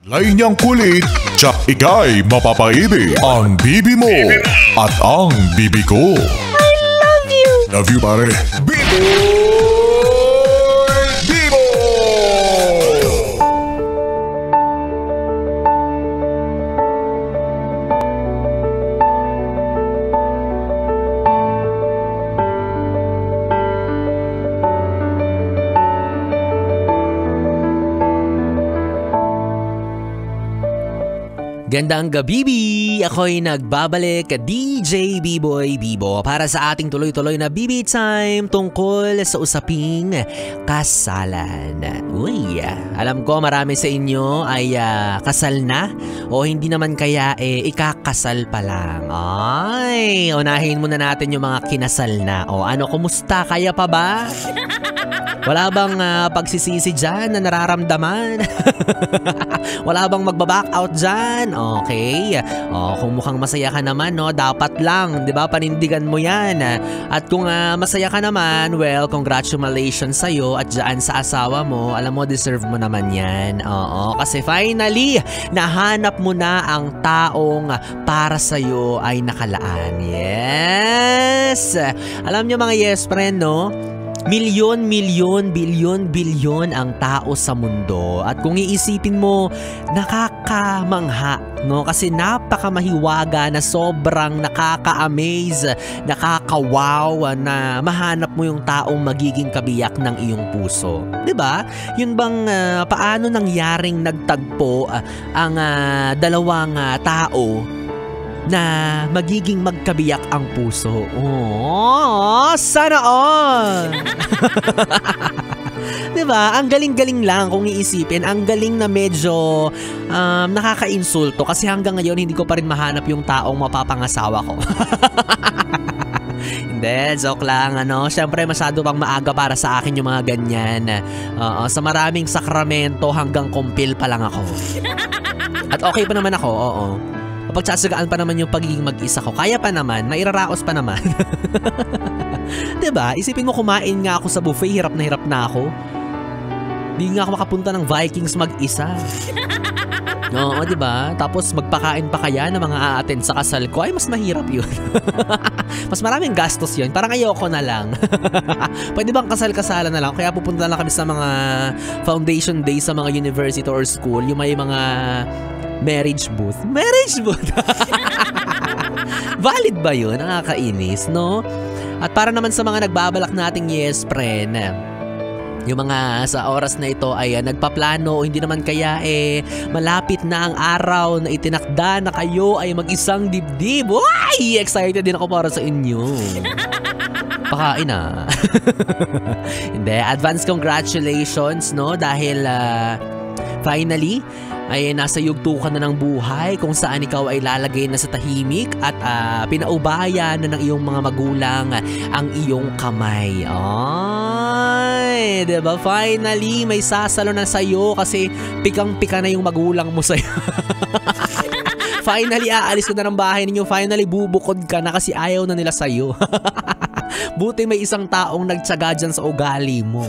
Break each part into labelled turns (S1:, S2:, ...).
S1: Lain niyang kulit, tsak ika'y mapapaibig. Ang bibi mo at ang bibi ko.
S2: I love you!
S1: Love you, pare. Bibo! Bibo!
S3: Gandang gabi! Ako'y nagbabalik, DJ B-Boy Bibo, para sa ating tuloy-tuloy na BB Time tungkol sa usaping kasalan. Uy, alam ko marami sa inyo ay kasal na o hindi naman kaya ikakasal pa lang. Ay, unahin muna natin yung mga kinasal na. O ano, kumusta? Kaya pa ba? Wala bang pagsisisi dyan na nararamdaman? Wala bang magbaback out dyan? Okay. Kung mukhang masaya ka naman, no, dapat lang, 'di ba? Panindigan mo 'yan. At kung masaya ka naman, well, congratulations sa iyo at diyan sa asawa mo. Alam mo, deserve mo naman 'yan. Oo, kasi finally nahanap mo na ang taong para sa iyo ay nakalaan. Yes. Alam niyo mga yes friend, no? Milyon, bilyon ang tao sa mundo. At kung iisipin mo, nakakamangha, no? Kasi napakamahiwaga na sobrang nakaka-amaze, nakaka-wow na mahanap mo yung taong magiging kabiyak ng iyong puso. 'Di ba? Yun bang paano nangyaring nagtagpo ang dalawang tao na magiging magkabiyak ang puso? Oh, sana all! Diba? Ang galing-galing lang kung iisipin. Ang galing na medyo nakaka-insulto kasi hanggang ngayon hindi ko pa rin mahanap yung taong mapapangasawa ko. Hindi, joke lang, ano. Siyempre masyado pang maaga para sa akin yung mga ganyan. Sa maraming sakramento hanggang kumpil pa lang ako. At okay pa naman ako, oo. Pagtsatsagaan pa naman yung pagiging mag-isa ko. Kaya pa naman, nairaraos pa naman. Diba? Isipin mo, kumain nga ako sa buffet, hirap na ako. Di nga ako makapunta ng Vikings mag-isa. Oo, diba? Tapos magpakain pa kaya ng mga a-attend sa kasal ko, ay mas mahirap yun. Mas maraming gastos yun. Parang ayoko na lang. Pwede bang kasal-kasalan na lang? Kaya pupunta lang kami sa mga foundation day sa mga university or school, yung may mga marriage booth. Marriage booth! Valid ba yun? Nakakainis, no? At para naman sa mga nagbabalak nating yes, friend, yung mga sa oras na ito ay nagpaplano, hindi naman kaya malapit na ang araw na itinakda na kayo ay mag-isang dibdib. Uy! Excited din ako para sa inyo. Pakain na. Hindi, advance congratulations, no? Dahil finally ay nasa yugto ka na ng buhay kung saan ikaw ay lalagay na sa tahimik at pinaubaya na ng iyong mga magulang ang iyong kamay. Ay, diba? Finally, may sasalo na sa'yo kasi pikang-pika na yung magulang mo sa'yo. Finally, aalis ka na ng bahay ninyo. Finally, bubukod ka na kasi ayaw na nila sa'yo. Buti may isang taong nagtsaga dyan sa ugali mo.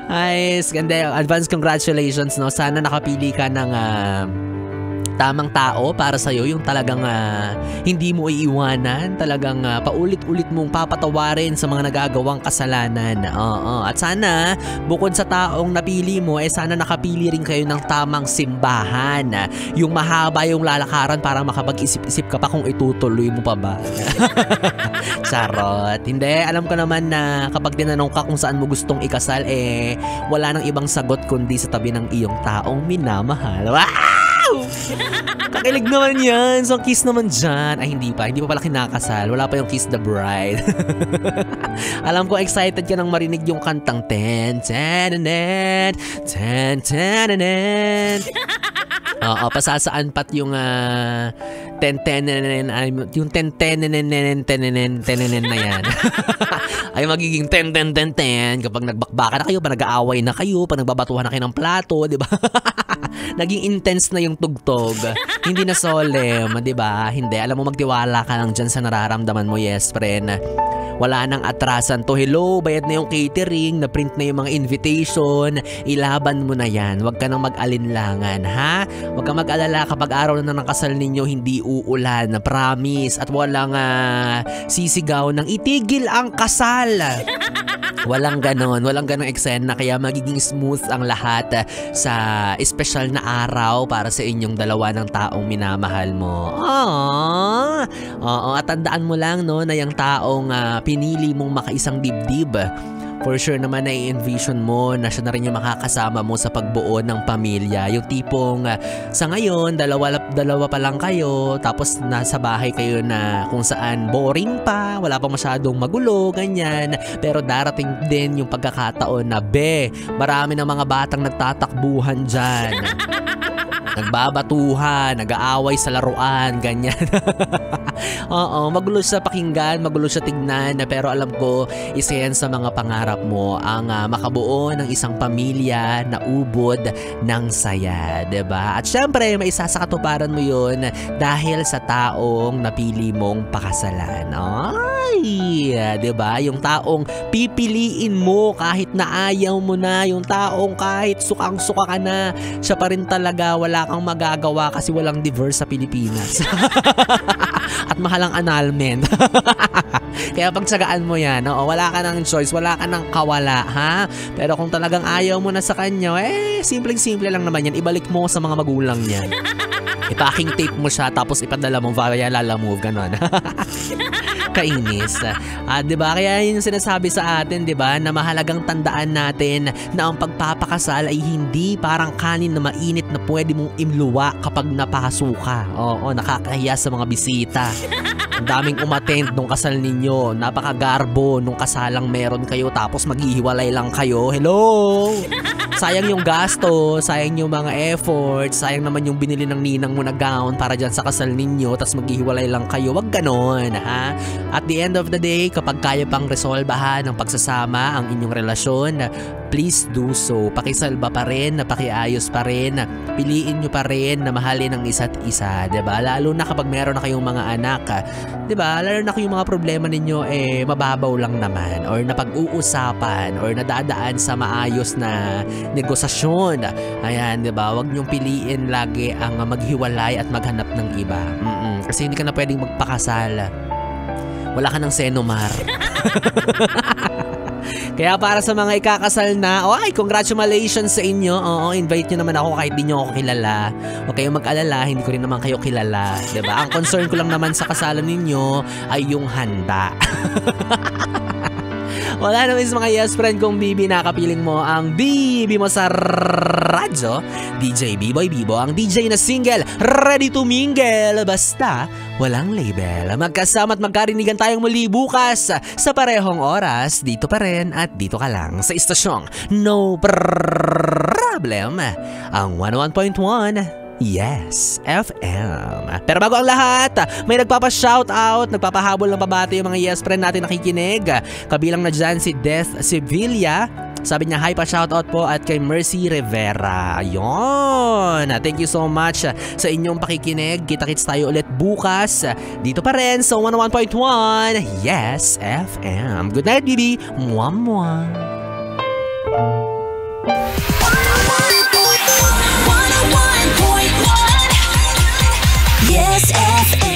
S3: Ay, ganda. Advance congratulations, no? Sana nakapili ka ng tamang tao para sa'yo, yung talagang hindi mo iiwanan, talagang paulit-ulit mong papatawarin sa mga nagagawang kasalanan. At sana, bukod sa taong napili mo, sana nakapili rin kayo ng tamang simbahan. Yung mahaba yung lalakaran para makapag-isip-isip ka pa kung itutuloy mo pa ba. Charot. Hindi, alam ko naman na kapag tinanong ka kung saan mo gustong ikasal, wala nang ibang sagot kundi sa tabi ng iyong taong minamahal. Wow! Kakilig naman yan. So, kiss naman dyan. Ay, hindi pa pala kinakasal. Wala pa yung kiss the bride. Alam ko, excited ka nang marinig yung kantang ten, ten, ten, ten, ten. Oo, pasasaan pat yung ten-tenenen, yung ten-tenenen na yan. Ay magiging ten-ten-ten-ten kapag nagbakbaka na kayo, pag nag-aaway na kayo, pag nagbabatuhan na kayo ng plato, di ba? Naging intense na yung tugtog. Hindi na solemn, di ba? Hindi. Alam mo, magtiwala ka lang dyan sa nararamdaman mo, yes, friend. Wala nang atrasan to. Hello, bayad na yung catering, na-print na yung mga invitation. Ilaban mo na yan. Huwag ka nang mag-alinlangan, ha? Huwag kang mag-alala kapag araw na ng kasal ninyo, hindi uulan. Promise. At walang sisigaw ng itigil ang kasal. Walang ganon eksena, kaya magiging smooth ang lahat sa espesyal na araw para sa inyong dalawa ng taong minamahal mo. Oo, at tandaan mo lang no na yung taong pinili mong makaisang dibdib, for sure naman na i-envision mo na siya na rin yung makakasama mo sa pagbuo ng pamilya. Yung tipong sa ngayon, dalawa pa lang kayo, tapos nasa bahay kayo na kung saan boring pa, wala pa masyadong magulo, ganyan. Pero darating din yung pagkakataon na marami ng mga batang nagtatakbuhan dyan. Nagbabatuhan, nag-aaway sa laruan, ganyan. Oo, magulo siya pakinggan, magulo siya tignan, pero alam ko, isa yan sa mga pangarap mo, ang makabuo ng isang pamilya na ubod ng saya, diba? At syempre, may isa sa katuparan mo yun dahil sa taong napili mong pakasalan. Ay, diba? Yung taong pipiliin mo kahit na ayaw mo na, yung taong kahit sukang-suka ka na, siya pa rin talaga, wala kang magagawa kasi walang divorce sa Pilipinas. At mahal ang annulment. Kaya pagtsagaan mo yan, wala ka ng choice, wala ka ng kawala, ha? Pero kung talagang ayaw mo na sa kanya, simpleng-simple lang naman yan, ibalik mo sa mga magulang niya. I-packing tape mo siya, tapos ipadala mo via Lalamove, ganon. Kainis. Diba? Kaya yun sinasabi sa atin, diba? Na mahalagang tandaan natin na ang pagpapakasal ay hindi parang kanin na mainit na pwede mong imluwa kapag napasuka. Oo, nakakahiya sa mga bisita. Ang daming umattend nung kasal ninyo. Napakagarbo nung kasalang meron kayo tapos maghihiwalay lang kayo. Hello! Sayang yung gasto, sayang yung mga effort, sayang naman yung binili ng ninang mo na gown para dyan sa kasal ninyo tapos maghihiwalay lang kayo. Wag ganon, ha? At the end of the day, kapag kaya pang resolbahan ng pagsasama ang inyong relasyon, please do so. Pakisalba pa rin, pakiayos pa rin, piliin nyo pa rin na mahalin ang isa't isa, diba? Lalo na kapag meron na kayong mga anak, diba? Lalo na kung yung mga problema ninyo mababaw lang naman or napag-uusapan or nadadaan sa maayos na negosasyon. Ayan, diba? Huwag nyong piliin lagi ang maghiwalay at maghanap ng iba. Kasi hindi ka na pwedeng magpakasal. Wala ka ng senomar. Kaya para sa mga ikakasal na, congratulations sa inyo. Oo, invite nyo naman ako kahit di nyo ako kilala. Huwag kayong mag-alala, hindi ko rin naman kayo kilala. Diba? Ang concern ko lang naman sa kasalan ninyo ay yung handa. Wala naman sa mga yes friend kong Bibi, nakapiling mo ang Bibi mo sa radyo. DJ B-Boy Bibo, ang DJ na single, ready to mingle, basta walang label. Magkasama at magkarinigan tayong muli bukas sa parehong oras, dito pa rin at dito ka lang sa istasyong No Problem, ang 101.1 Yes, FM. Pero bago ang lahat, may nagpapa-shoutout, nagpapahabol ng pabati yung mga yes friend natin nakikinig. Kabilang na dyan si Death Sevilla. Sabi niya, hi pa shoutout po at kay Mercy Rivera. Ayun. Thank you so much sa inyong pakikinig. Kita-kits tayo ulit bukas. Dito pa rin sa 101.1 Yes, FM. Good night, Bibi. Mwah, mwah.
S2: Yes, FM.